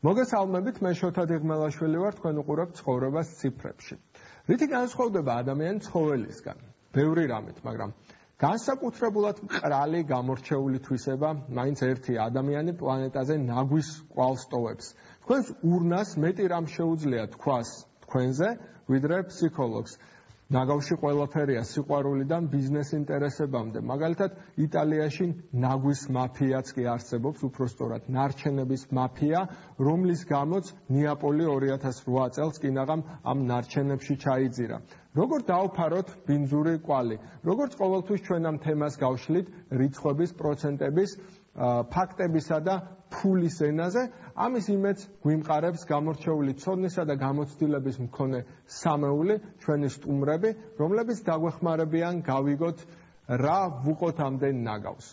მოგესალმებით, მე შოთა დიღმელაშვილი ვარ, თქვენ უყურებთ ცხოვრებას ციფრებში. რითი განსხვავდება ადამიანის ცხოველისგან? ბევრი რამით, მაგრამ განსაკუთრებულად მყრალი გამორჩეული თვისება მაინც ერთი ადამიანი პლანეტაზე ნაგვის კვალს ტოვებს. თქვენს ურნას მეტი რამ შეუძლია თქვას თქვენზე, ვიდრე ფსიქოლოგს. ნაგავში ყველაფერია სიყვარულიდან ბიზნეს ინტერესებამდე. მაგალითად, იტალიაში ნაგვის მაფიაც კი არსებობს, უпростоრად ნარჩენების მაფია, რომლის გამოც ნეაპოლი 2008 წელს კინაღამ ამ ნარჩენებში ჩაიძირა. როგორ დავფაროთ ბინძური კვალი? როგორც ყოველთვის ჩვენ ამ თემას გავშლით რიცხვების, პროცენტების, ფაქტებისა და ფულის ენაზე, ამის იმედს გვიმყარებს გამორჩეული ცოდნისა და გამოცდილების მქონე სამეული, ჩვენი სტუმრები, რომლებიც დაგვეხმარებიან გავიგოთ რა ვუყოთ ამდენ ნაგავს.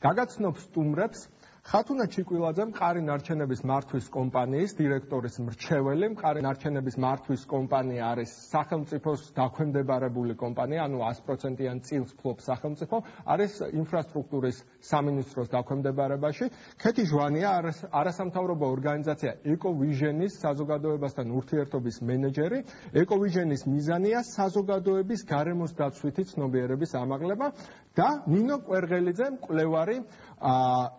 გაგაცნობ სტუმრებს ხათუნა ჩიკვილაძე, მყარი ნარჩენების მართვის კომპანიის დირექტორის მრჩეველი. მყარი ნარჩენების მართვის კომპანია არის სახელმწიფოს დაქვემდებარებული კომპანია, ანუ 100%-იან წილს ფლობს სახელმწიფო, არის ინფრასტრუქტურის სამინისტროს დაქვემდებარებაში. ქეთი ჟვანია, არასამთავრობო ორგანიზაცია ეკოვიჟენის საზოგადოებასთან ურთიერთობის მენეჯერი. ეკოვიჟენის მიზანია საზოგადოების გარემოს დაცვითი ცნობიერების ამაღლება და ნინო კვერღელიძე, მკვლევარი,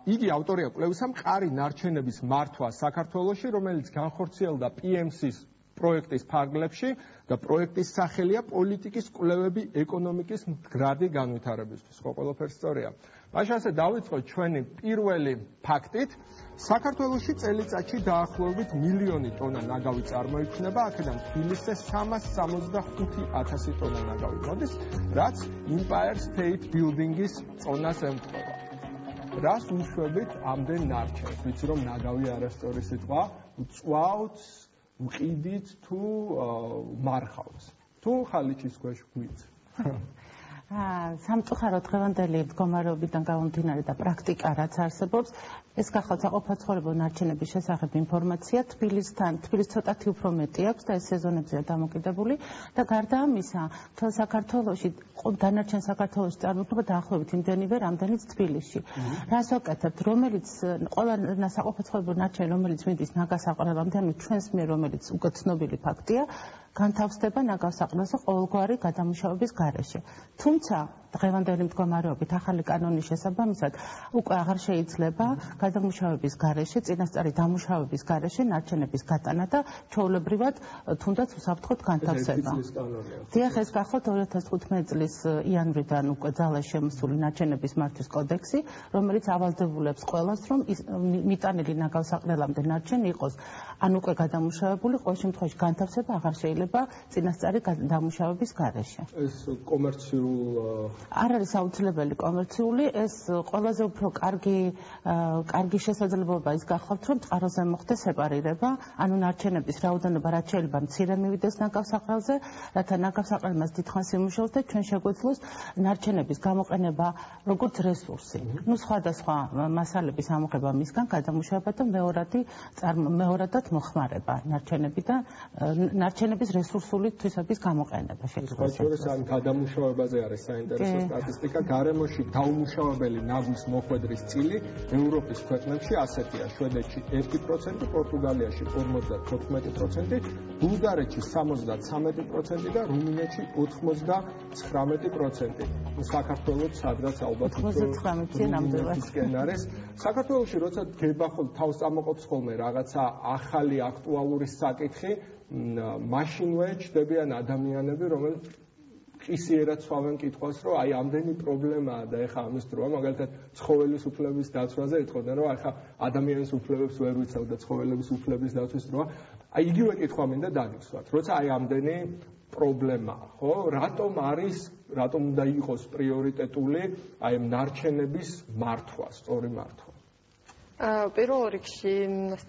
იგი ავტორია კვლევისა მყარი ნარჩენების მართვა საქართველოში, რომელიც განხორციელდა PMC-ის პროექტის ფარგლებში და პროექტის სახელია პოლიტიკის კვლევები ეკონომიკის მდგრადი განვითარებისთვის. ხო, ყველაფერი სწორია. მაშინ ასე დავიწყოთ ჩვენი პირველი ფაქტით. საქართველოში წელიწადში დაახლოებით 1,000,000 ტონა ნაგავი წარმოიქმნება, აქედან თბილისზე 365,000 ტონა ნაგავი მოდის, რაც Empire State Building-ის წონას ემთხვევა. რას უშვებით ამდენ ნარჩენს? ვიცი რომ ნაგავი არასწორი სიტყვა, უწვავთ, ვყიდით თუ მარხავთ. თუ ხალიჩის ქვეშ გვიც. სამწუხაროდ დღევანდელი მდგომარეობიდან გამომდინარე და პრაქტიკა რაც არსებობს, ეს გახლავთ საყოფაცხოვრებო ნარჩენების შესახებ ინფორმაცია თბილისთან. თბილის ცოტათი უფრო მეტი აქვს და ეს სეზონებზეა დამოკიდებული და გარდა ამისა, მთელ საქართველოში, დანარჩენ საქართველოში წარმოიქმნება დაახლოებით იმდენივე, რამდენიც თბილისში. რას ვაკეთებთ, რომელიც ყველა საყოფაცხოვრებო ნარჩენი, რომელიც მიდის ნაგასაყრელამდე, ანუ ჩვენს მიერ რომელიც უკვე ცნობილი ფაქტია, განთავსდება ნაგავსაყრელზე ყოველგვარი გადამუშავების გარეშე. თუმცა დღევანდელი მდგომარეობით ახალი კანონის შესაბამისად უკვე აღარ შეიძლება გადამუშავების გარეშე, წინასწარი დამუშავების გარეშე ნარჩენების გატანა და ჩვეულებრივად თუნდაც უსაფრთხოდ განთავსება. დიახ, ეს გახლავთ 2015 წლის იანვრიდან უკვე ძალაში შემოსული ნარჩენების მართვის კოდექსი, რომელიც ავალდებულებს ყველას, რომ მიტანილი ნაგავსაყრელამდე ნარჩენი იყოს ან უკვე გადამუშავებული, ყოველ შემთხვევაში განთავსება აღარ შეიძლება წინასწარი დამუშავების გარეშე. ეს კომერციულ არ არის აუცილებელი კომერციული, ეს ყველაზე უფრო კარგი შესაძლებლობა ის გახლავთ, რომ წყაროზე მოხდეს სეპარირება, ანუ ნარჩენების რაოდენობა რაც შეიძლება მცირე მივიდეს ნაგავსაყრელზე, რათა ნაგავსაყრელმაც დიდხანს იმუშაოს და ჩვენ შეგვეძლოს ნარჩენების გამოყენება როგორც რესურსი. სხვადასხვა მასალების ამოღება მისგან, გადამუშავება და მეორადად მოხმარება ნარჩენები და ნარჩენების რესურსული თვისების გამოყენება შეგვიძლია. შორის ამ გადამუშავებაზე არის საინტერესო სტატისტიკა. გარემოში დაუმუშავებელი ნაგვის მოხვედრის წილი ევროპის ქვეყნებში ასეთია: შვედეთში 1%, პორტუგალიაში 54%, ბულგარეთში 73% და რუმინეთში 99%. საქართველოს სადღაც ალბათ 99-იან ნამდვილად არის. საქართველოში როცა გებახოთ თავს წამოყოფს ხოლმე რაღაცა ახალი აქტუალური საკითხი, მაშინვე ჩდებიან ადამიანები, რომელიც ყისიერად სვავენ კითხვას, რომ აი ამდენი პრობლემაა და ეხა ამის დროა, მაგალითად ცხოველის უფლების დაცვაზე ეთქოდნენ, რომ ეხა ადამიანის უფლებებს ვერ ვიცავ და ცხოველების უფლების დაცვის დროა. აი იგივე კითხვა მინდა დაგისვათ, როცა აი ამდენი პრობლემაა, ხო? რატომ უნდა იყოს პრიორიტეტული აი ნარჩენების მართვა, სწორი მართვა? პირველ რიგში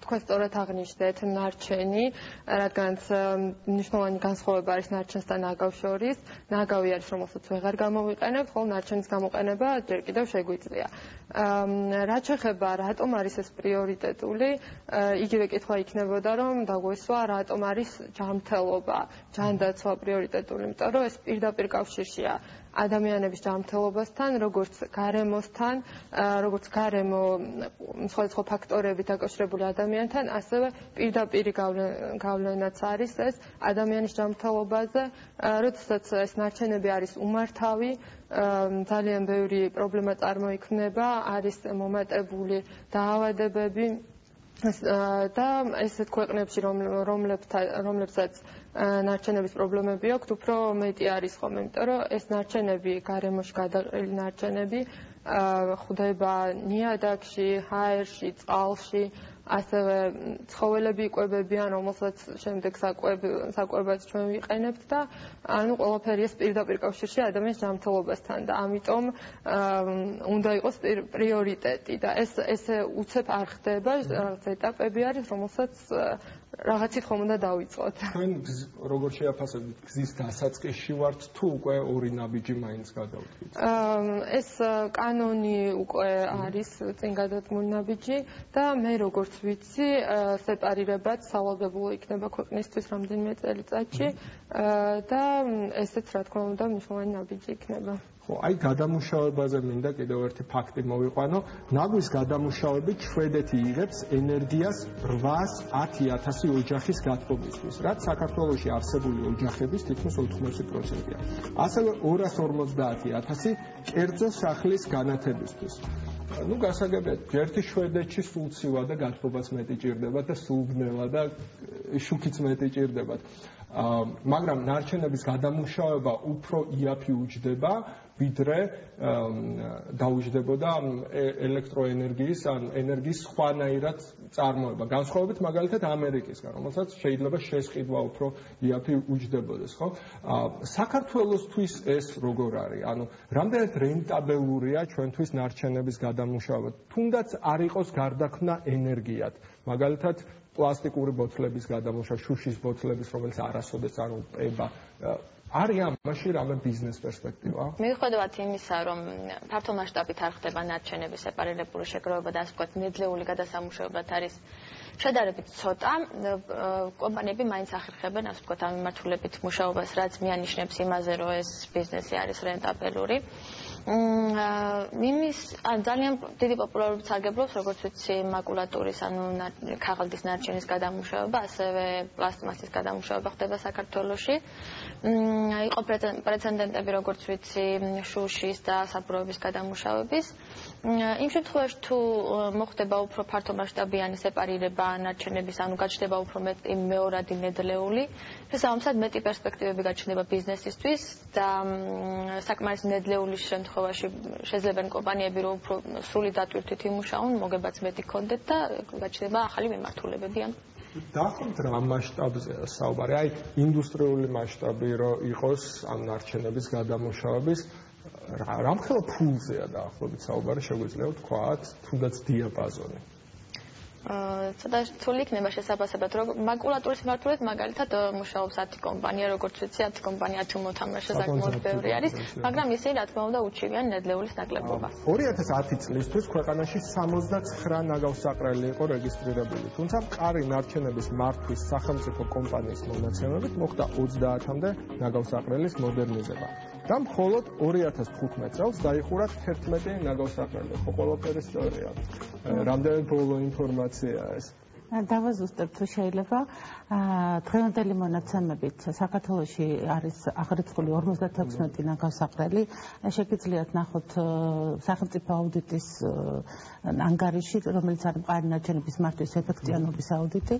თქვენ სწორად აღნიშნეთ ნარჩენი, რადგანაც მნიშვნელოვანი განსხვავება არის ნარჩენს და ნაგავს შორის. ნაგავი არის, რომელსაც ვეღარ გამოვიყენებთ, ხოლო ნარჩენის გამოყენება ჯერ კიდევ შეგვიძლია. რაც შეეხება რატომ არის ეს პრიორიტეტული, იგივე კითხვა იქნებოდა, რომ დაგვესვა რატომ არის ჯანმრთელობა, ჯანდაცვა პრიორიტეტული, იმიტომ რომ ეს პირდაპირ კავშირშია ადამიანების ჯანმრთელობასთან, როგორც გარემოსთან, როგორც გარემო სხვადასხვა ფაქტორებით დაკავშირებული ადამიანთან, ასევე პირდაპირი გავლენაც არის ეს ადამიანის ჯანმრთელობაზე, როდესაც ეს ნარჩენები არის უმართავი, ძალიან ბევრი პრობლემა წარმოიქმნება, არის მომატებული დაავადებები და ესეთ ქვეყნებში, რომლებსაც ნარჩენების პრობლემები აქვს, უფრო მეტი არის ხოლმე, იმიტომ რომ ეს ნარჩენები, გარემოში გადაყრილი ნარჩენები ხვდება ნიადაგში, ჰაერში, წყალში, ასევე ცხოველები იკვებებიან, რომელსაც შემდეგ საკვებად ჩვენ ვიყენებთ და ანუ ყველაფერი ეს პირდაპირ კავშირში ადამიანის ჯანმრთელობასთან და ამიტომ უნდა იყოს პრიორიტეტი და ეს უცებ არ ხდება, რაღაც ეტაპები არის, რომელსაც რაღაცით ხომ უნდა დავიწყოთ. თქვენ როგორ შეაფასებთ გზის დასაწყისში ვართ თუ უკვე ორი ნაბიჯი მაინც გადავდგით? ეს კანონი უკვე არის წინ გადადგმული ნაბიჯი და მე როგორც ვიცი, სეპარირებად სავალდებულო იქნება ქვეყნისთვის რამდენიმე წელიწადში და ესეც რა თქმა უნდა მნიშვნელოვანი ნაბიჯი იქნება. აი გადამუშავებაზე მინდა კიდევ ერთი ფაქტი მოვიყვანო. ნაგვის გადამუშავებით შვედეთი იღებს ენერგიას 810,000 ოჯახის გათბობისთვის, რაც საქართველოში არსებული ოჯახების თითქმის 80%-ია. ასევე 250,000 კერძო სახლის განათებისთვის. ну გასაგებია, ერთი შვედეთში სულ ცივა და გათბობაც მეტი ჭირდება და სულ ბნელა და შუქიც მეტი ჭირდებათ. მაგრამ ნარჩენების გადამუშავება უფრო იაფი უჯდება, ვიდრე დაუჯდებოდა ელექტროენერგიის ან ენერგიის სხვანაირად წარმოება. განსხვავებით მაგალითად ამერიკისგან, რომელსაც შეიძლება შესყიდვა უფრო იაფი უჯდებოდეს, ხო? საქართველოსთვის ეს როგორ არის? ანუ რამდენად რენტაბელურია ჩვენთვის ნარჩენების გადამუშავება? თუნდაც არ იყოს გარდაქმნა ენერგიად. მაგალითად პლასტიკური ბოთლების გადამუშავება, შუშის ბოთლების, რომელიც არასოდეს არ უპება. არის ამაში რამე ბიზნეს პერსპექტივა? მიუხედავად იმისა, რომ ფართო მასშტაბით არ ხდება ნარჩენების სეპარირებული შეგროვება და ასე ვთქვათ, ნედლეული გადასამუშავებლად არის შედარებით ცოტა, კომპანიები მაინც ახერხებენ, ასე ვთქვათ, ამ მიმართულებით მუშაობას, რაც მიანიშნებს იმაზე, რომ ეს ბიზნესი არის რენტაბელური. ძალიან დიდი პოპულარობით სარგებლობს, როგორც ვიცი, მაკულატურის, ანუ ქაღალდის ნარჩენის გადამუშავება, ასევე პლასტმასის გადამუშავება ხდება საქართველოში. იყო პრეცედენტები, როგორც ვიცი, შუშის და საბურავების გადამუშავების. იმ შემთხვევაში, თუ მოხდება უფრო ფართო მასშტაბიანი სეპარირება ნარჩენების, ანუ გაჩნდება უფრო მეტი მეორადი ნედლეული, შესაბამისად მეტი პერსპექტივები გაჩნდება ბიზნესისთვის და საკმარის ნედლეულის შემთხვევაში შეძლებენ კომპანიები, რომ უფრო სრული დატვირთვით იმუშაონ, მოგებაც მეტი ქონდეთ და გაჩნდება ახალი მიმართულებები ამ დაახლოებით რა მასშტაბზეა საუბარი? აი ინდუსტრიული მასშტაბი რო იყოს ამ ნარჩენების გადამუშავების რამხელა ფულზეა დაახლოებით საუბარი, შეგვიძლია ვთქვათ, თუნდაც დიაპაზონი. ცოტა რთული იქნება შესაბამისად, რომ მაკულატურის მიმართულებით მაგალითად მუშაობს 10 კომპანია, როგორც ვიცი, 10 კომპანია 10 მოთამაშე საკმაოდ ბევრი არის, მაგრამ ისინი რა თქმა უნდა უჩივიან ნედლეულის ნაკლებობას. 2010 წლისთვის ქვეყანაში 69 ნაგავსაყრელი იყო რეგისტრირებული, თუმცა მყარი ნარჩენების მართვის სახელმწიფო კომპანიის მონაცემებით მოხდა 30-მდე ნაგავსაყრელის მოდერნიზება. და მხოლოდ 2015 წელს დაიხურა 11 ნაგავსაყრელი. ხო, ყველაფერი სწორია. რამდენი ბოლო ინფორმაციაა ეს? დავაზუსტებ თუ შეიძლება. დღევანდელი მონაცემებით საქართველოში არის აღრიცხული 56 ნაგავსაყრელი. შეგიძლიათ ნახოთ სახელმწიფო აუდიტის ანგარიში, რომელიც არის მყარი ნარჩენების მართვის ეფექტიანობის აუდიტი.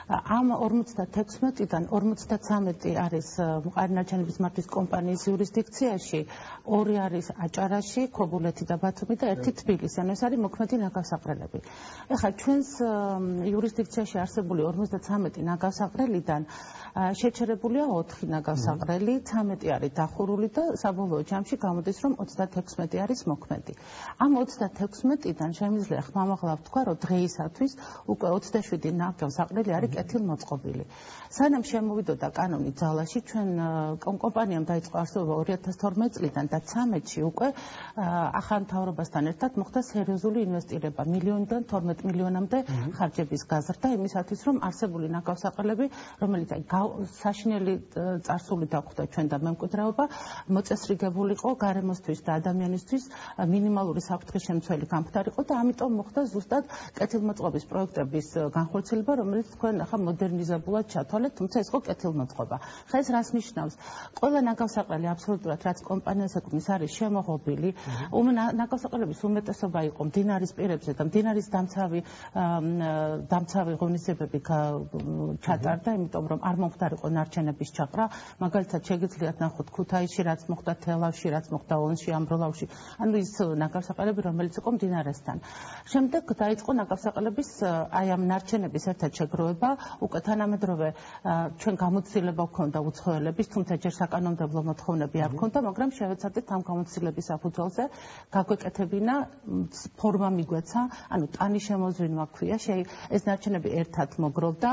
ამ 56-დან 53 არის მყარი ნარჩენების მართვის კომპანიის იურისდიქციაში, 2 არის აჭარაში, ქობულეთი და ბათუმი და 1 თბილისი. ანუ ეს არის მოქმედი ნაგავსაყრელები. ეხლა ჩვენს იურისდიქციაში არსებული 53 ნაგავსაყრელიდან შეჩერებულია 4 ნაგავსაყრელი, 13 არის დახურული და საბოლოო ჯამში გამოდის, რომ 36 არის მოქმედი. ამ 36-დან შემიძლია ხმამაღლა ვთქვა, რომ დღეისათვის უკვე 27 ნაგავსაყრელი არის კეთილმოწყობილი. სანამ შემოვიდოდა კანონი ძალაში, ჩვენ კომპანიამ დაიწყო არსებობა 2012 წლიდან და 13-ში უკვე ახალ მთავრობასთან ერთად მოხდა სერიოზული ინვესტირება მილიონიდან 12 მილიონამდე ხარჯების გაზრდა იმისათვის, რომ არსებული ნაკავსაყრელები, რომელიც საშინელი წარსული დაგვხვდა ჩვენ და მემკვიდრეობა, მოწესრიგებულიყო გარემოსთვის და ადამიანისთვის მინიმალური საფრთხე-შემცველი გამხდარიყო და ამიტომ მოხდა ზუსტად კეთილმოწყობის პროექტების განხორციელება, რომელიც თქვენ ახლა მოდერნიზებულად ჩათვალეთ, თუმცა ეს იყო კეთილმოწყობა. ხა ეს რას ნიშნავს? ყველა ნაკავსაყრელი აბსოლუტურად რაც კომპანიას ეკუთვნის არის შემოღობილი. ნაკავსაყრელების უმეტესობა იყო მდინარის პირებზე და მდინარის დამცავი ღონისძიებები ჩატარდა, იმიტომ რომ არ მომხდარიყო ნარჩენების ჩაყრა. მაგალითად შეგიძლიათ ნახოთ ქუთაისში რაც მოხდა, თელავში რაც მოხდა, ონში, ამბროლავში. ანუ ის ნაკავსაყრელები, რომელიც იყო მდინარესთან. შემდეგ დაიწყო ნაკავსაყრელების აი ამ ნარჩენების ერთად შეგროვება, უკვე თანამედროვე ჩვენ გამოცდილება გვქონდა უცხოელების, თუმცა ჯერ საკანონმდებლო მოთხოვნები არ გვქონდა, მაგრამ შევეცადეთ ამ გამოცდილების საფუძველზე გაგვეკეთებინა ფორმა მიგვეცა, ანუ ტანი შემოზვინვა ქვია, ეს ნარჩენები ერთად მოგროვდა,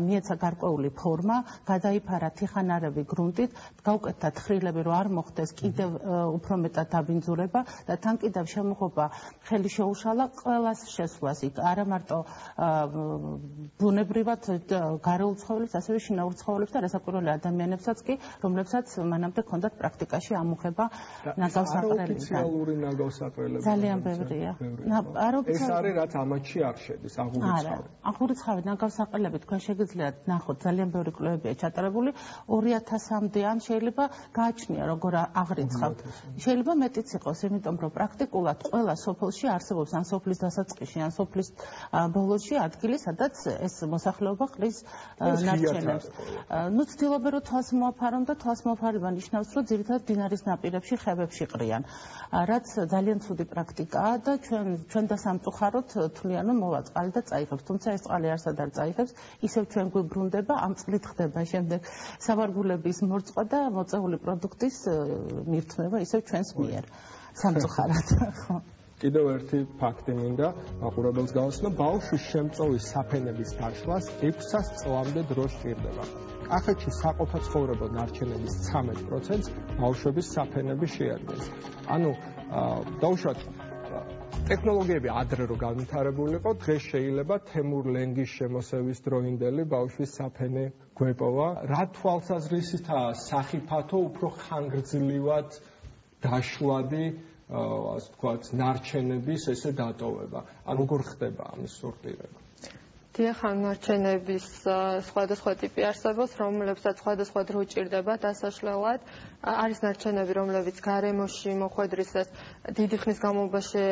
მიეცა გარკვეული ფორმა, გადაიფარა თიხანარევი გრუნტით, გავუკეთდა თხრილები, რომ არ მოხდეს კიდევ უფრო მეტად დაბინძურება და თან კიდევ შემოღობა ხელი შეუშალა ყველას შესვლას იქ, არა მარტო ბუნებრივად გარეულ ცხოველებს, ასევე შინაურ ცხოველებს და რასაკვირველი ადამიანებსაც კი, რომლებსაც მანამდე ჰქონდათ პრაქტიკაში ამუხება ნაგავსაყრელებთან. ოფიციალური ნაგავსაყრელები ძალიან ბევრია. ეს არის რაც ამათში არ შედის, აღურიცხავი. აღურიცხავი ნაგავსაყრელები თქვენ შეგიძლიათ ნახოთ, ძალიან ბევრი კვლევებია ჩატარებული 2000-მდე ან შეიძლება გააჩნია როგორ აღრიცხავთ. შეიძლება მეტიც იყოს, იმიტომ რომ პრაქტიკულად ყველა სოფელში არსებობს ან სოფლის დასაწყისში, ან სოფლის ბოლოში ადგილი, სადაც ეს მოსახლეობა ყრის ნარჩენებს. ნუ ცდილობენ რომ თვალს მოაფარონ და თვალს მოაფარება ნიშნავს, რომ ძირითადად მდინარის ნაპირებში, ხევებში ყრიან. რაც ძალიან ცუდი პრაქტიკაა და ჩვენ დასამწუხაროდ თვლიან რომ მოვა წყალი და წაიღებს, თუმცა ეს წყალი არსად არ წაიღებს, ისევ ჩვენ გვიბრუნდება, ამ წყლით ხდება შემდეგ სავარგულების მორწყვა და მოწეული პროდუქტის მირთმევა ისევ ჩვენს მიერ. სამწუხაროდ, ხო. კიდევ ერთი ფაქტი მინდა მაყურებელს გავაცნო, ბავშვის შემწოვის საფენების დაშლას 600 წლამდე დრო სჭირდება. კახეთში საყოფაცხოვრებო ნარჩენების 13%-ს ბავშვების საფენები შეადგენს. ანუ დაუშვათ ტექნოლოგიები ადრე რო განვითარებულიყო, დღეს შეიძლება თემურ ლენგის შემოსევის დროინდელი ბავშვის საფენე გვეპოვა. რა თვალსაზრისითაა სახიფათო უფრო ხანგრძლივად დაშლადი ასე ვთქვათ, ნარჩენების ესე დატოვება. ან როგორ ხდება ამის სორტირება? დიახ, ნარჩენების სხვადასხვა ტიპი არსებობს, რომლებსაც სხვადასხვა დრო ჭირდება დასაშლელად. არის ნარჩენები, რომლებიც გარემოში მოხვედრისას დიდი ხნის განმავლობაში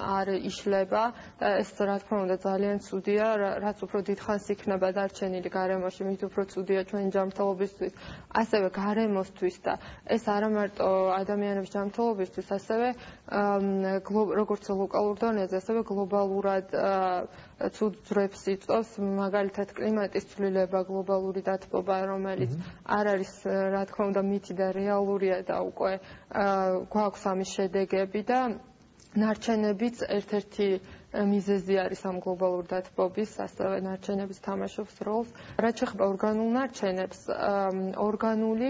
არ იშლება და ეს რა თქმა უნდა ძალიან ცუდია, რაც უფრო დიდხანს იქნება დარჩენილი გარემოში, მით უფრო ცუდია ჩვენი ჯანმრთელობისთვის, ასევე გარემოსთვის და ეს არა მარტო ადამიანების ჯანმრთელობისთვის, ასევე როგორც ლოკალურ დონეზე, ასევე გლობალურად ცუდ ძვრებს იწვევს, მაგალითად კლიმატის ცვლილება, გლობალური დათბობა, რომელიც არ არის, რა თქმა უნდა, მითი და რეალურია და უკვე გვაქვს ამის შედეგები და ნარჩენებიც ერთ-ერთი მიზეზი არის ამ გლობალურ დათბობის, ასევე ნარჩენების თამაშობს როლს. რაც შეეხება ორგანულ ნარჩენებს, ორგანული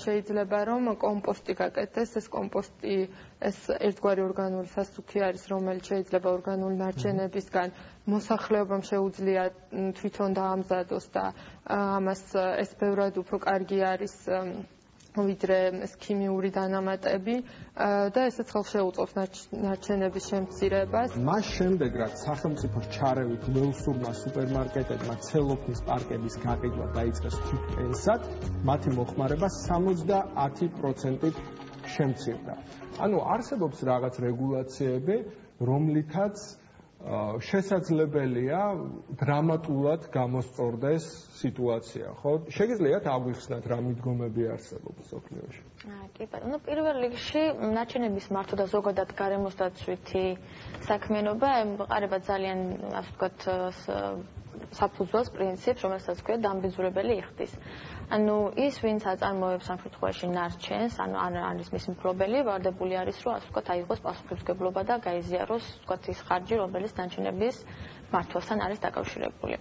შეიძლება რომ კომპოსტი გაკეთდეს, ეს კომპოსტი ეს ერთგვარი ორგანული სასუქი არის, რომელიც შეიძლება ორგანული ნარჩენებისგან მოსახლეობამ შეუძლია თვითონ დაამზადოს და ამას ეს ბევრად უფრო კარგი არის ვიდრე ეს ქიმიური დანამატები და ესეც ხელს შეუწყობს ნარჩენების შემცირებას. მას შემდეგ, რაც სახელმწიფოს ჩარევით ველსურმა სუპერმარკეტებმა ცელოფნის პარკების გაყიდვა დაიწყეს თვითპენსად, მათი მოხმარება 70% შემცირდა. ანუ არსებობს რაღაც რეგულაციები, რომლითაც შესაძლებელია დრამატულად გამოსწორდეს სიტუაცია, ხო? შეგიძლიათ აღვიხსნათ რა მიდგომები არსებობს სოფლიოში? კი ბატონო, პირველ რიგში ნარჩენების მართვა და ზოგადად გარემოსდაცვითი საქმიანობა ემყარება ძალიან, ასე ვთქვათ, საფუძველს პრინციპს, რომელსაც ქვია დამბიძურებელი იხდის. ანუ ის, ვინც აწარმოებს ამ შემთხვევაში ნარჩენს, ანუ არის მისი მფლობელი, ვარდებული არის, რომ ასე ვთქვათ, აიღოს პასუხისმგებლობა და გაიზიაროს, ვთქვათ, ის ხარჯი, რომელიც ნარჩენების მართვასთან არის დაკავშირებული.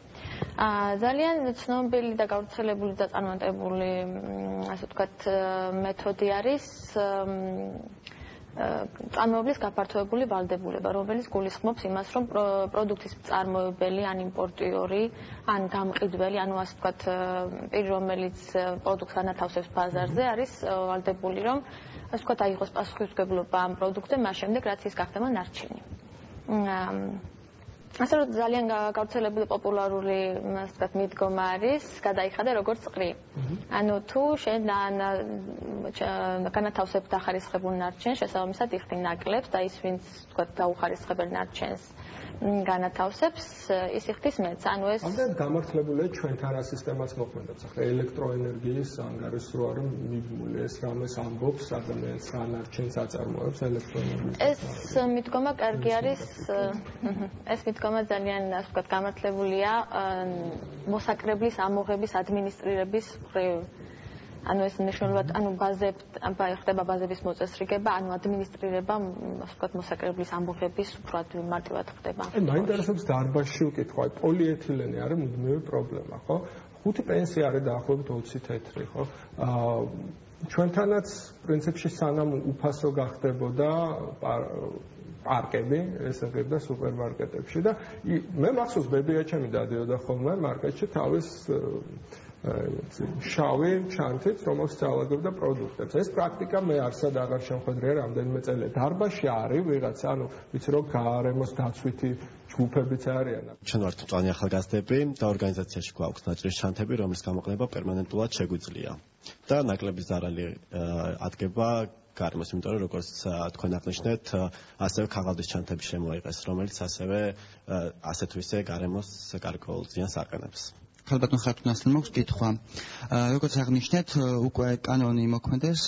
ძალიან ცნობილი და გავრცელებული და წარმატებული, ასე ვთქვათ, მეთოდი არის წარმოებლის გაფართოებული ვალდებულება, რომელიც გულისხმობს იმას, რომ პროდუქტის მწარმოებელი, ან იმპორტიორი, ან გამყიდველი, ანუ ასე ვთქვათ, პირი, რომელიც პროდუქტს ანათავსებს ბაზარზე, არის ვალდებული, რომ ასე ვთქვათ, აიღოს პასუხისმგებლობა ამ პროდუქტზე, მას შემდეგ, რაც ის გახდება ნარჩენი. ასე რომ ძალიან გავრცელებული პოპულარული, ასე ვთქვათ, მიდგომა არის, გადაიხადე როგორც წყრი. ანუ თუ შენ განათავსებ დახარისხებულ ნარჩენს, შესაბამისად იხდი ნაკლებს და ის, ვინც ვთქვათ, დაუხარისხებელ ნარჩენს განათავსებს, ის იხდის მეც. ანუ ეს ამდენ გამართლებულია ჩვენთან რა სისტემაც მოქმედებს. ახლა ელექტროენერგიის ანგარიშს რო არ მიბმული ეს რამეს ამბობს, ადამიანს რა ნარჩენს აწარმოებს ელექტროენერგიის. ეს მიდგომა კარგი არის, ეს მიდგომა ძალიან, ასე ვთქვათ, გამართლებულია მოსაკრებლის ამოღების ადმინისტრირების მხრივ. ანუ ეს მნიშვნელოვნად, ანუ ხდება ბაზების მოწესრიგება, ანუ ადმინისტრირება, ასე ვთქვათ, მოსაკრებლის ამოღების უფრო მარტივად ხდება. მაინტერესებს დარბაზში უკითხვა, პოლიეთილენი არის მუდმივი პრობლემა, ხო? 5 პენსია არის დაახლოებით 20 თეთრი, ხო? ჩვენთანაც პრინციპში სანამ უფასო გახდებოდა პარკები, ესე ვთქვათ, და სუპერმარკეტებში და მე მახსოვს ბებიაჩემი დადიოდა ხოლმე მარკეტში თავის შავი ჩანთით, რომელსაც წავალაგებდა პროდუქტებს. ეს პრაქტიკა მე არსად აღარ შემხედრია რამდენიმე წელია. დარბაზში არის ვიღაც, ანუ ვიცი რომ გარემოს დაცვითი ჯგუფებიც არიან. ჩვენ ვართ მწვანე ახალგაზრდები და ორგანიზაციაში გვაქვს ნაწრის ჩანთები, რომლის გამოყენება პერმანენტულად შეგვიძლია. და ნაკლების ზარალი ადგება გარემოს, იმიტომ რომ როგორც თქვენ აღნიშნეთ, ასევე ქაღალდის ჩანთები შემოიღეს, რომელიც ასევე ასე თუ ისე გარემოს გარკვეულ ზიანს აყენებს. ხალბატონ ხართუნასთან მაქვს კითხვა. როგორც აღნიშნეთ, უკვე კანონი მოქმედებს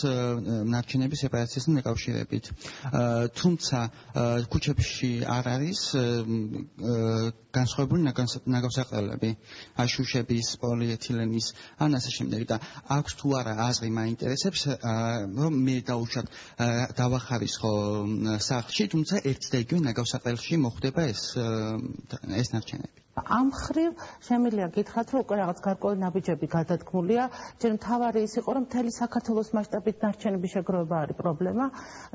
ნარჩენების სეპარაციასთან დაკავშირებით. თუმცა ქუჩებში არ არის განსხვავებული ნაგავსაყრელები, შუშების, პოლიეთილენის, ან ასე შემდეგ და აქვს თუ არა აზრი მაინტერესებს, რომ მე დავუშვათ დავახარისხო სახლში, თუმცა ერთ და იგივე ნაგავსაყრელში მოხდება ეს ნარჩენები. ამ მხრივ შემიძლია გითხრათ, რომ უკვე რაღაც გარკვეული ნაბიჯები გადადგმულია, ჯერ მთავარი ის იყო, რომ მთელი საქართველოს მასშტაბით ნარჩენების შეგროვება არის პრობლემა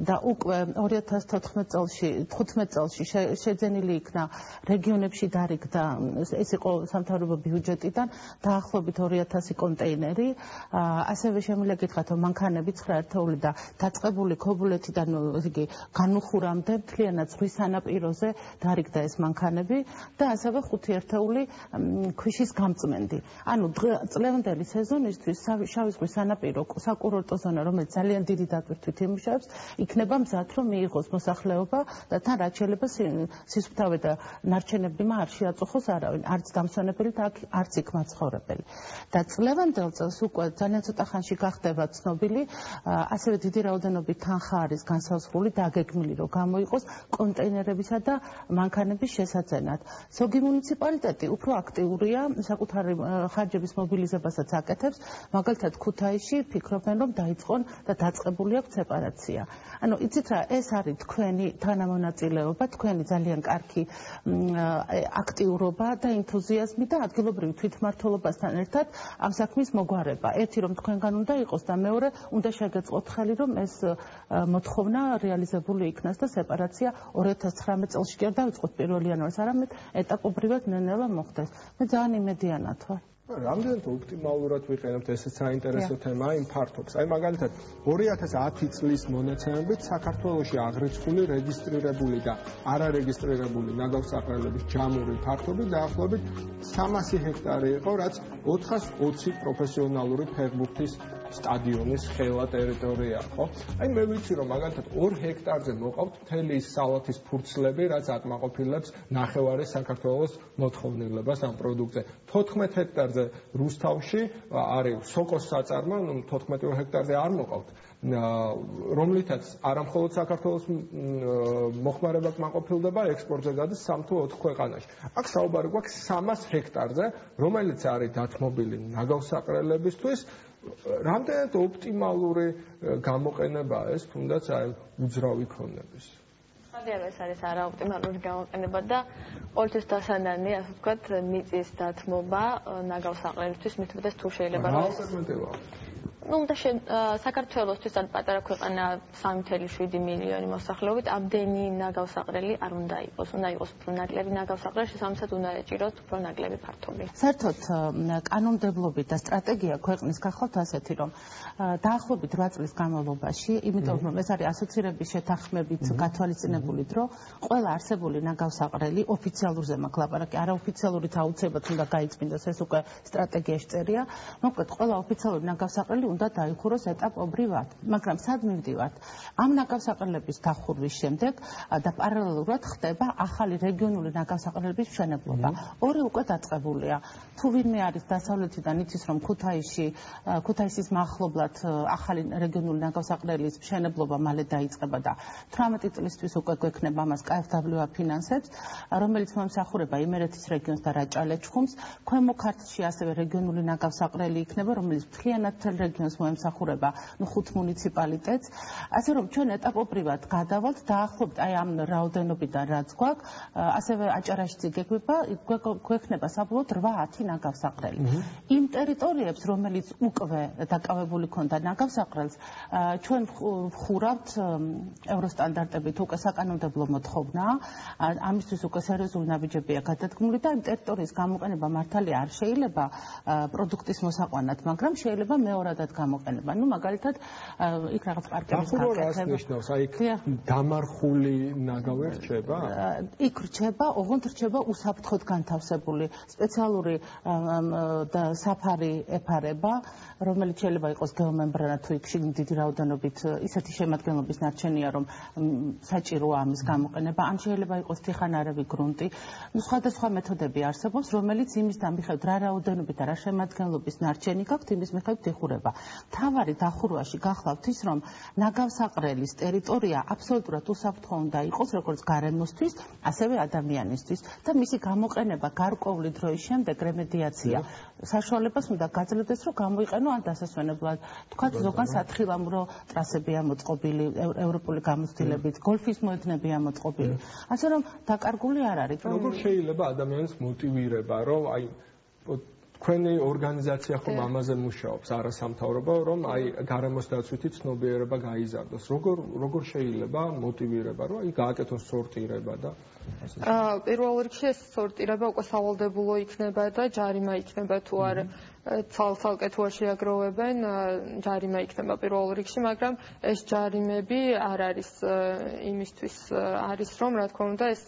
და უკვე 2015 წელში შეძენილი იქნა რეგიონებში დარიგდა, ეს იყო სამთავრობო ბიუჯეტიდან დაახლოებით 2000 კონტეინერი, ასევე შემიძლია გითხრათ, რომ მანქანები 9 ერთეული და დაწყებული ქობულეთიდან იგი განუხურამდე მთლიანად ზღვის სანაპიროზე დარიგდა ეს მანქანები და ასევე 5 ერთეული ქვიშის გამწმენდი. ანუ წლევანდელი სეზონისთვის შავი ზღვის სანაპირო საკურორტო ზონა, რომელიც ძალიან დიდი დატვირთვით იმუშავებს, იქნება მზად, რომ მიიღოს მოსახლეობა და თან რაც შეიძლება სისუფთავე და ნარჩენებმა არ შეაწუხოს არავინ, არც დამსვენებელი და არც იქ მაცხოვრებელი. და წლევანდელ წელს უკვე ძალიან ცოტა ხანში გახდება ცნობილი, ასევე დიდი რაოდენობით თანხა არის განსაზღვრული და აგეგმილი, რომ გამოიყოს კონტეინერებისა და მანქანების შესაძენად. ზოგი მუნიციპალიტეტი უფრო აქტიურია, საკუთარი ხარჯების მობილიზებასაც აკეთებს, მაგალითად ქუთაისში ფიქრობენ, რომ დაიწყონ და დაწყებული აქვს სეპარაცია. ანუ იცით რა, ეს არის თქვენი თანამონაწილეობა, თქვენი ძალიან კარგი აქტიურობა და ენთუზიაზმი და ადგილობრივი თვითმმართველობასთან ერთად ამ საქმის მოგვარება. ერთი რომ თქვენგან უნდა იყოს და მეორე უნდა შეგეწყოთ ხელი, რომ ეს მოთხოვნა რეალიზებული იქნას და სეპარაცია 2019 წელს კი არ დავიწყოთ 1 იანვარს, არამედ ეტაპობრივად ნელ-ნელა მოხდეს. მე ძალიან იმედიანად ვარ. რამდენად ოპტიმალურად ვიყენებთ ესეც საინტერესო თემაა იმ ფართობს. აი მაგალითად 2010 წლის მონაცემებით საქართველოში აღრიცხული რეგისტრირებული და არარეგისტრირებული ნაგავსაყრელების ჯამური ფართობი დაახლოებით 300 ჰექტარი იყო, რაც 420 პროფესიონალური ფეხბურთის სტადიონის ხელა ტერიტორია, ხო? აი მე ვიცი რომ მაგალითად 2 ჰექტარზე მოყავთ მთელი ის სალათის ფურცლები, რაც აკმაყოფილებს ნახევარი საქართველოს მოთხოვნილებას ამ პროდუქტზე. 14 ჰექტარზე რუსთავში არის სოკოს საწარმო, 14 ჰექტარზე არ მოყავთ რომლითაც არამხოლოდ საქართველოს მოხმარება კმაყოფილდება, ექსპორტზე გადის 3 თუ 4 ქვეყანაში. აქ საუბარი გვაქვს 300 ჰექტარზე, რომელიც არის დათმობილი ნაგავსაყრელებისთვის. რამდენად ოპტიმალური გამოყენებაა ეს, თუნდაც აი უძრავი ქონების. ეს არის არაოპტიმალური გამოყენება და ყოველთვის დასანანი, ასე ვთქვათ, მიწის დათმობა ნაგავსაყრელისთვის მithmetes თუ შეიძლება რა ალტერნატივაა? საქართველოსთვის ან პატარა ქვეყანა 3.7 მილიონი მოსახლეობით ამდენი ნაგავსაყრელი არ უნდა იყოს. უნდა იყოს უფრო ნაკლები ნაგავსაყრელი, შესაბამისად უნდა ეჭიროს უფრო ნაკლები ფართობი. საერთოდ კანონმდებლობი და სტრატეგია ქვეყნის გახლავთ ასეთი, რომ დაახლოებით 8 წლის განმავლობაში, იმიტომ რომ ეს არის ასოცირების შეთანხმებით გათვალისწინებული დრო, ყველა არსებული ნაგავსაყრელი ოფიციალურზე მაქვს ლაპარაკი, არაოფიციალურით აუცილებლად უნდა გაიწმინდეს, ეს უკვე სტრატეგიაში წერია. მოკლედ, ყველა ოფიციალური ნაგავსაყრელი უნდა დაიხუროს ეტაპობრივად, მაგრამ სად მივდივართ? ამ ნაგავსაყრელების დახურვის შემდეგ და პარალელურად ხდება ახალი რეგიონული ნაგავსაყრელების მშენებლობა. ორი უკვე დაწყებულია. თუ ვინმე არის დასავლეთიდან იცის, რომ ქუთაისის მახლობლად ახალი რეგიონული ნაგავსაყრელის მშენებლობა მალე დაიწყება და 18 წლისთვის უკვე გვექნება ამას KfW აფინანსებს, რომელიც მომსახურება იმერეთის რეგიონს და რაჭა-ლეჩხუმს. ქვემო ქართლში ასევე რეგიონული ნაგავსაყრელი იქნება, რომელიც მთლიანად მთელ რეგიონს მოემსახურება 5 მუნიციპალიტეტს. ასე რომ ჩვენ ეტაპობრივად გადავალთ დაახლოებით აი ამ რაოდენობიდან რაც გვაქვს, ასევე აჭარაშიც გვექნება საბოლოოდ 8-10 ნაგავსაყრელი. იმ ტერიტორიებს, რომელიც უკვე დაკავებული ქონდა ნაგავსაყრელს, ჩვენ ვხურავთ ევროსტანდარტებით უკვე საკანონმდებლო მოთხოვნა, ამისთვის უკვე სერიოზული ნაბიჯებია გადადგმული და იმ ტერიტორიის გამოყენება მართალია არ შეიძლება პროდუქტის მოსაყვანად, მაგრამ შეიძლება მეორადად გამოყენება. ნუ მაგალითად იქ რაღაც პარკების გაკეთება. აი დამარხული ნაგავი რჩება? იქ რჩება, ოღონდ რჩება უსაფრთხოდ განთავსებული სპეციალური საფარი ეფარება, რომელიც შეიძლება იყოს გეომემბრანა თუ იქ შიგნით დიდი რაოდენობით ისეთი შემადგენლობის ნარჩენია, რომ საჭიროა ამის გამოყენება, ან შეიძლება იყოს თიხანარევი გრუნტი. ნუ სხვადასხვა მეთოდები არსებობს, რომელიც იმის მიხედვით რა რაოდენობით და რა შემადგენლობის ნარჩენი გაქვთ, იმის მიხედვით იხურება. თავარი დახურვაში გახლავთ ის, რომ ნაგავსაყრელის ტერიტორია აბსოლუტურად უსაფრთხო უნდა იყოს, როგორც გარემოსთვის, ასევე ადამიანისთვის და მისი გამოყენება გარკვეული დროის შემდეგ რემედიაცია საშუალებას უნდა გაძლევდეს, რომ გამოიყენო ან დასასვენებლად. თქვათ ზოგან სათხილამურო ტრასებია მოწყობილი ევროპული გამოცდილებით, გოლფის მოედნებია მოწყობილი. ასე რომ დაკარგული არ არის. როგორ შეიძლება ადამიანს მოტივირება, რომ აი თქვენი ორგანიზაცია ხომ ამაზე მუშაობს, არასამთავრობო, რომ აი გარემოს დაცვითი ცნობიერება გაიზარდოს. როგორ შეიძლება მოტივირება, რომ აი გააკეთოს სორტირება და პირველ რიგში ეს სორტირება უკვე სავალდებულო იქნება და ჯარიმა იქნება თუ არ ცალ-ცალკე თუ არ შეაგროვებენ, ჯარიმა იქნება პირველ რიგში, მაგრამ ეს ჯარიმები არ არის იმისთვის არის, რომ რა თქმა უნდა ეს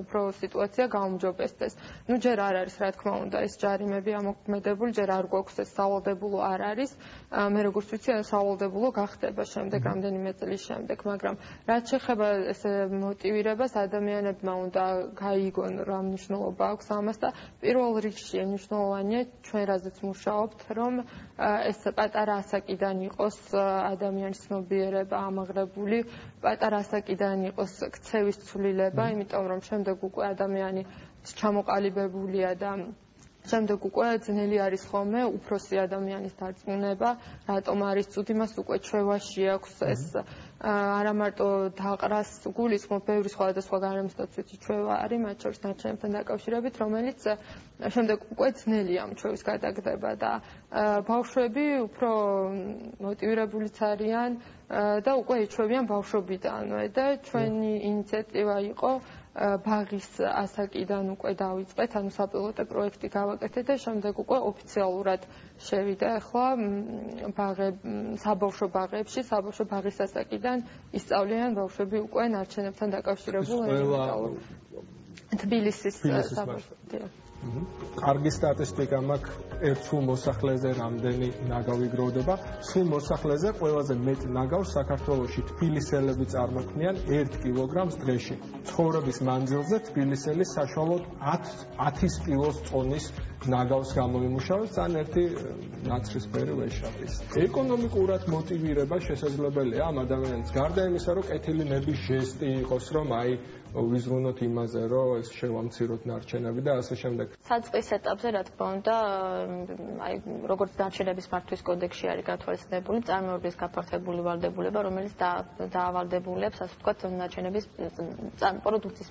უფრო სიტუაცია გაუმჯობესდეს. ნუ ჯერ არ არის რა თქმა უნდა ეს ჯარიმები ამოქმედებული, ჯერ არ გვაქვს ეს სავალდებულო არ არის. მე როგორც ვიცი, სავალდებულო გახდება შემდეგ რამდენიმე წლის შემდეგ, მაგრამ რაც შეეხება ეს მოტივირებას ადამიანებმა უნდა გაიგონ რა მნიშვნელობა აქვს ამას და პირველ რიგში მნიშვნელოვანია ჩვენ რაზეც ვმუშაობთ, რომ ეს პატარა ასაკიდან იყოს ადამიანის ცნობიერება ამაღლებული, პატარა ასაკიდან იყოს ქცევის ცვლილება, იმიტომ რომ შემდეგ უკვე ადამიანი ჩამოყალიბებულია და შემდეგ უკვე ძნელი არის ხოლმე უფროსი ადამიანის დარწმუნება, რატომ არის ცუდი, მას უკვე ჩვევაში აქვს ეს არა მარტო დაყრას გულისხმობ, ბევრი სხვადასხვა გარემოს დაცვითი ჩვევა არის, მათ შორის ნარჩენებთან დაკავშირებით, რომელიც შემდეგ უკვე ძნელია ამ ჩვევის გადაგდება და ბავშვები უფრო მოტივირებულიც არიან და უკვე იჩვევიან ბავშვობიდანვე და ჩვენი ინიციატივა იყო ბაღის ასაკიდან უკვე დავიწყეთ, ანუ საპილოტო პროექტი გავაკეთეთ და შემდეგ უკვე ოფიციალურად შევიდა ახლა საბავშვო ბაღებში, საბავშვო ბაღის ასაკიდან ისწავლიან ბავშვები უკვე ნარჩენებთან დაკავშირებულ თბილისის საბავშვო. კარგი სტატისტიკა მაქვს ერთ სულ მოსახლეზე რამდენი ნაგავი გროვდება. სულ მოსახლეზე ყველაზე მეტ ნაგავს საქართველოში თბილისელები წარმოქმნიან 1 კილოგრამს დღეში. ცხოვრების მანძილზე თბილისელი საშუალოდ 10 კილოს წონის ნაგავს გამოიმუშავებს, ან ერთი ნაცრისფერი ვეშაპის. ეკონომიკურად მოტივირება შესაძლებელია ამ ადამიანებს გარდა იმისა, რომ კეთილი ნების ჟესტი იყოს, რომ ვიზრუნოთ იმაზე, რომ ეს შევამციროთ ნარჩენები და ასე შემდეგ. საწყის ეტაპზე, რა თქმა უნდა, როგორც ნარჩენების მართვის კოდექსში არის გათვალისწინებული წარმოების გაფართოებული ვალდებულება, რომელიც დაავალდებულებს, ასე ვთქვათ, ნარჩენების პროდუქტის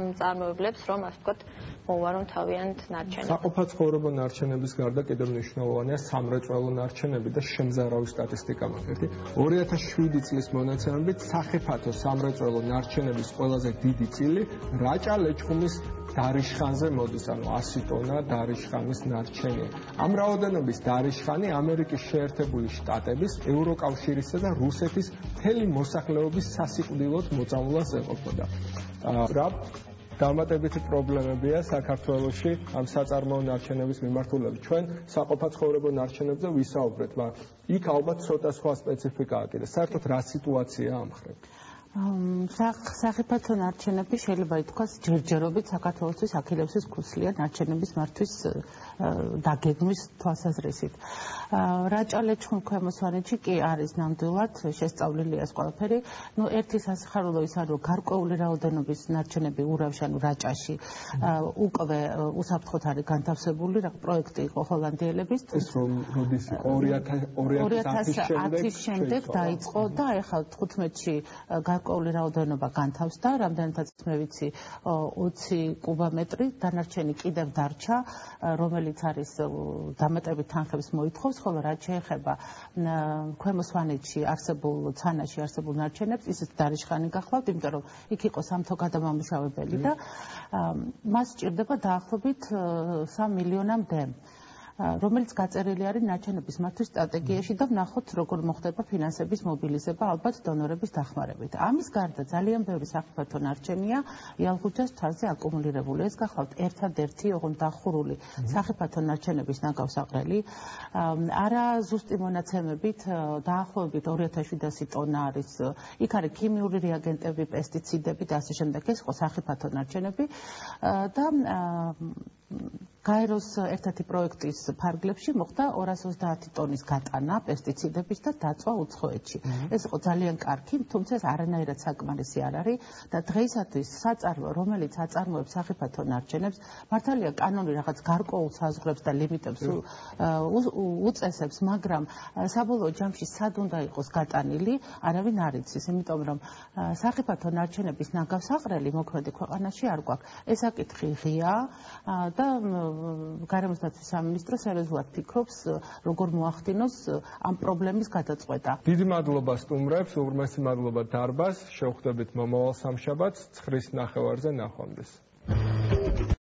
მწარმოებლებს, რომ ასე ვთქვათ, მოუვარონ თავიანთ ნარჩენებს. საყოფაცხოვრებო ნარჩენების გარდა კიდევ მნიშვნელოვანია სამრეწველო ნარჩენები და შემზარავი სტატისტიკა მაქვს. 2007 წლის მონაცემებით სახიფათო სამრეწველო ნარჩენების ყველაზე დიდი წილი რაჭა-ლეჩხუმის დარიშხანზე მოდის, ანუ 100 ტონა დარიშხანის ნარჩენია. ამ რაოდენობის დარიშხანი ამერიკის შეერთებული შტატების, ევროკავშირისა და რუსეთის მთელი მოსახლეობის სასიკვდილოდ მოწამვლას ეყოფოდა. რა დამატებითი პრობლემებია საქართველოში ამ საწარმოო ნარჩენების მიმართულებით. ჩვენ საყოფაცხოვრებო ნარჩენებზე ვისაუბრეთ, მაგრამ იქ ალბათ ცოტა სხვა სპეციფიკაა კიდე. საერთოდ რა სიტუაციაა ამ ხრევ? სახიფათო ნარჩენები შეიძლება ითქვას ჯერჯერობით საქართველოსთვის აქილევსის ქუსლია ნარჩენების მართვის დაგეგმვის თვალსაზრისით. რაჭა-ლეჩხუმ ქვემო სვანეთში კი არის ნამდვილად შესწავლილია ეს ყველაფერი. ერთი სასიხარულო ის არის, რომ გარკვეული რაოდენობის ნარჩენები ურავში, ანუ რაჭაში უკვე უსაფრთხოდ არის განთავსებული, რა პროექტი იყო ჰოლანდიელების. ეს როდის იყო 2010 შემდეგ დაიწყო და ეხლა 15-ში გარკვეული რაოდენობა განთავსდა, რამდენადაც მე ვიცი 20 კუბომეტრი, დანარჩენი კიდევ დარჩა, რომელიც არის დამატებით თანხებს მოითხოვს, ხოლო რაც შეეხება ქვემო სვანეთში არსებულ ცანაში არსებულ ნარჩენებს, ისიც დარიშხანი გახლავთ, იმიტომ რომ იქ იყო სამთო-გადამამუშავებელი და მას სჭირდება დაახლოებით 3 მილიონამდე, რომელიც გაწერილი არის ნარჩენების მართვის სტრატეგიაში და ვნახოთ როგორ მოხდება ფინანსების მობილიზება ალბათ დონორების დახმარებით. ამის გარდა ძალიან ბევრი სახიფათო ნარჩენია იალღუჯას მთაზე აკუმულირებული. ეს გახლავთ ერთადერთი ოღონდ დახურული სახიფათო ნარჩენების ნაგავსაყრელი. არა ზუსტი მონაცემებით დაახლოებით 2700 ტონა არის. იქ არის ქიმიური რეაგენტები, პესტიციდები და ასე შემდეგ. ეს იყო სახიფათო ნარჩენები და გაეროს ერთ-ერთი პროექტის ფარგლებში მოხდა 230 ტონის გატანა პესტიციდების და დაწვა უცხოეთში. ეს იყო ძალიან კარგი, თუმცა ეს არანაირად საკმარისი არ არის და დღეისათვის საწარმო, რომელიც აწარმოებს სახიფათო ნარჩენებს, მართალია კანონი რაღაც გარკვეულ საზღვრებს და ლიმიტებს უწესებს, მაგრამ საბოლოო ჯამში სად უნდა იყოს გატანილი, არავინ არ იცის, იმიტომ რომ სახიფათო ნარჩენების ნაგავსაყრელი მოქმედი ქვეყანაში არ გვაქვს. ეს საკითხი ღია და გარემოს დაცვის სამინისტრო სერიოზულად ფიქრობს, როგორ მოახდინოს ამ პრობლემის გადაწყვეტა. დიდი მადლობა სტუმრებს, უღრმესი მადლობა დარბაზს. შევხვდებით მომავალ სამშაბათს 9:30-ზე ნახვამდის.